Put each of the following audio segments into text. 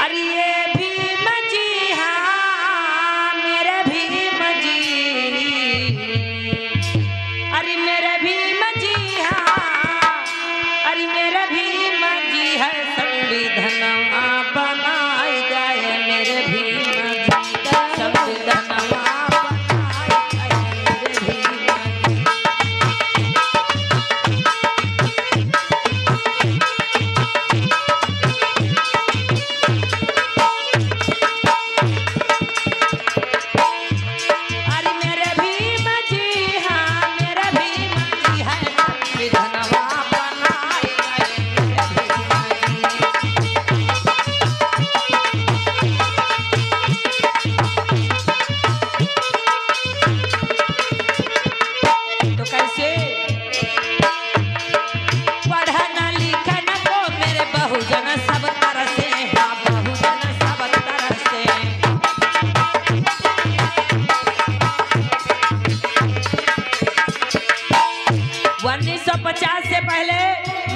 अरे ये भीम जी हाँ मेरे भीम जी, अरे मेरे भीम जी हाँ, अरे मेरे भीम जी है संविधानवा बनाए जाए मेरे भीम जी, संविधानवा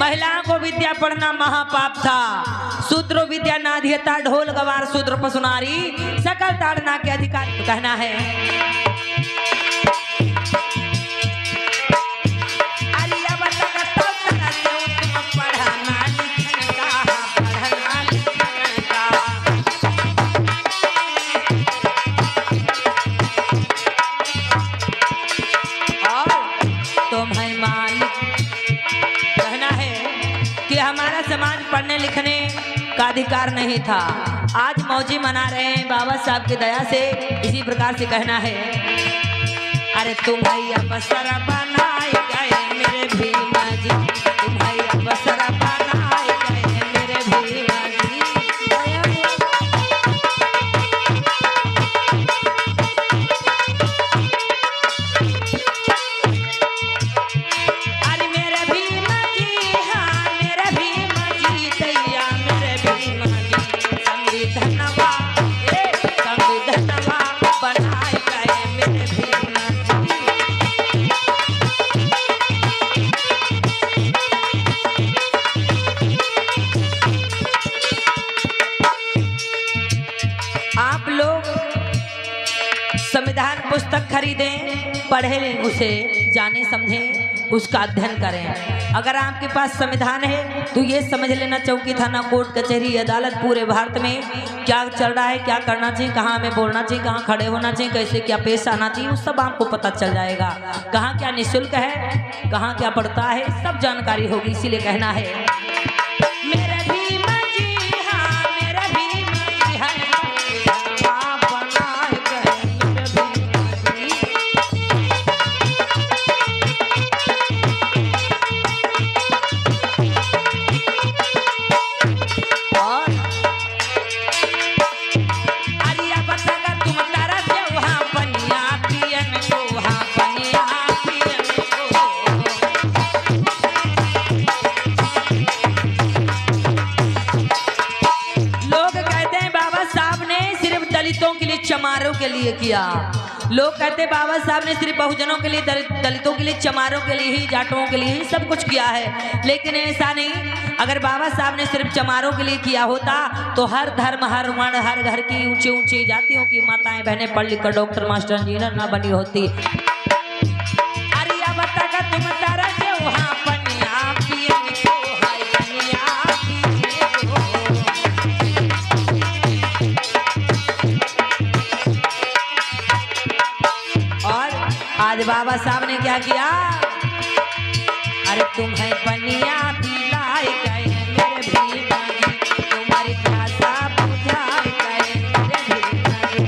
महिलाओं को विद्या पढ़ना महापाप था। शूद्रो विद्या नाधियता ढोल गवार शूद्र पसुनारी सकल ताड़ना के अधिकार तो कहना है। पढ़ने लिखने का अधिकार नहीं था, आज मौजी मना रहे हैं बाबा साहब की दया से। इसी प्रकार से कहना है, अरे तुम्हारी बसरा बनाए गए मेरे भीम जी, तुम्हारी बसरा बनाए गए मेरे भीम जी। अरे मेरे भीम जी हाँ मेरे भीम जी दैया मेरे भीम जी, संविधानवा संविधानवा बनाए गए मेरे भीम जी। आप लोग संविधान पुस्तक खरीदें, पढ़ें, उसे जाने समझें, उसका अध्ययन करें। अगर आपके पास संविधान है तो ये समझ लेना चौकी थाना कोर्ट कचहरी अदालत पूरे भारत में क्या चल रहा है, क्या करना चाहिए, कहाँ हमें बोलना चाहिए, कहाँ खड़े होना चाहिए, कैसे क्या पेश आना चाहिए, उस सब आपको पता चल जाएगा। कहाँ क्या निःशुल्क है, कहाँ क्या पड़ता है, सब जानकारी होगी। इसीलिए कहना है मेरे भीम जी हाँ मेरे भीम जी है संविधानवा बनाए गए मेरे भीम जी। और अरिया बतागा तुम तारा से वहाँ पनिया पियन को, वहाँ पनिया पियन को। लोग कहते हैं बाबा साहब ने सिर्फ दलितों के लिए, चमारों के लिए किया। लोग कहते हैं बाबा साहब ने सिर्फ बहुजनों के लिए, दलितों के लिए, चमारों के लिए ही, जाटों के लिए ही सब कुछ किया है, लेकिन ऐसा नहीं। अगर बाबा साहब ने सिर्फ चमारों के लिए किया होता तो हर धर्म, हर वर्ण, हर घर की ऊंची ऊंची जातियों की माताएं बहनें पढ़ लिख कर डॉक्टर, मास्टर, इंजीनियर ना बनी होती। अरिया बतागा तुम तारा से वहाँ पनिया पियन को, हाय पनिया पियन को। और आज बाबा साहब ने क्या किया, अरे तुम्हें पनिया पिलाए गए मेरे भीम जी, तुम्हारी भाषा बुझाए गए मेरे भीम जी।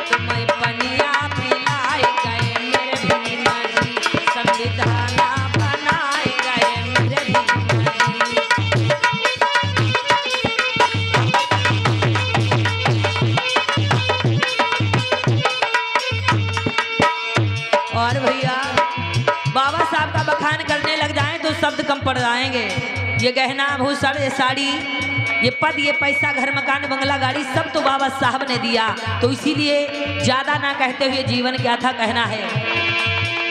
तुम्हें पनिया पिलाए गए मेरे भीम जी, संविधान बनाए गए मेरे भीम जी। और भैया बाबा साहब का बखान करने लग जाएं तो शब्द कम पड़ जाएंगे। ये गहना भूषण, ये साड़ी, ये पद, ये पैसा, घर मकान, बंगला, गाड़ी सब तो बाबा साहब ने दिया। तो इसीलिए ज्यादा ना कहते हुए जीवन क्या था कहना है।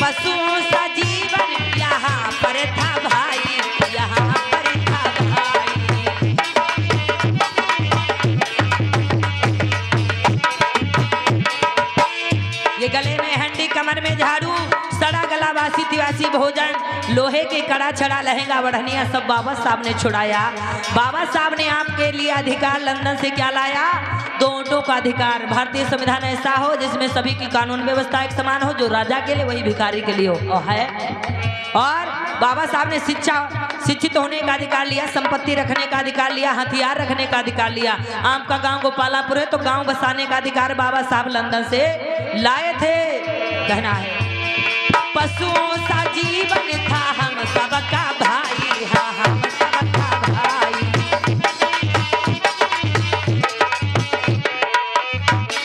पशुओं सा जीवन यहाँ पर था भाई, यहाँ पर था भाई। ये गले में हंडी, कमर में झाड़ू, सड़ा गला, वासी तिवासी भोजन, लोहे के कड़ा छड़ा, लहंगा बढ़निया सब बाबा साहब ने छुड़ाया। बाबा साहब ने आपके लिए अधिकार लंदन से क्या लाया? 2 ओटों का अधिकार। भारतीय संविधान ऐसा हो जिसमें सभी की कानून व्यवस्था एक समान हो, जो राजा के लिए वही भिखारी के लिए हो है। और बाबा साहब ने शिक्षित होने का अधिकार लिया, संपत्ति रखने का अधिकार लिया, हथियार रखने का अधिकार लिया। आपका गांव गोपालापुर है तो गांव बसाने का अधिकार बाबा साहब लंदन से लाए थे। कहना है पशुओं सा जीवन था हम सबका भाई, हाँ हम सबका भाई।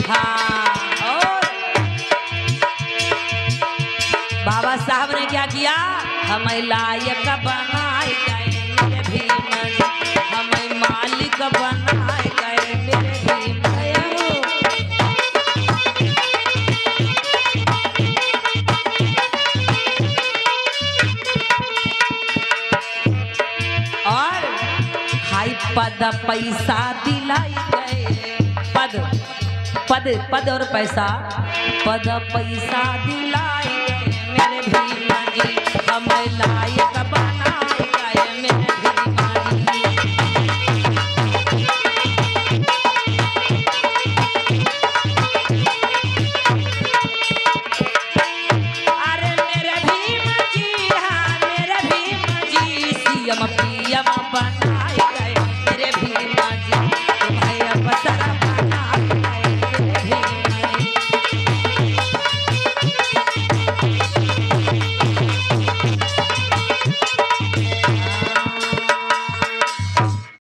हाँ, और बाबा साहब ने क्या किया? हमें लायक बनाए गए मेरे भीम, हमें मालिक बनाए गए मेरे भीम। और हाई पद पैसा दिलाई गए, पद पद पद और पैसा, पद पैसा दिला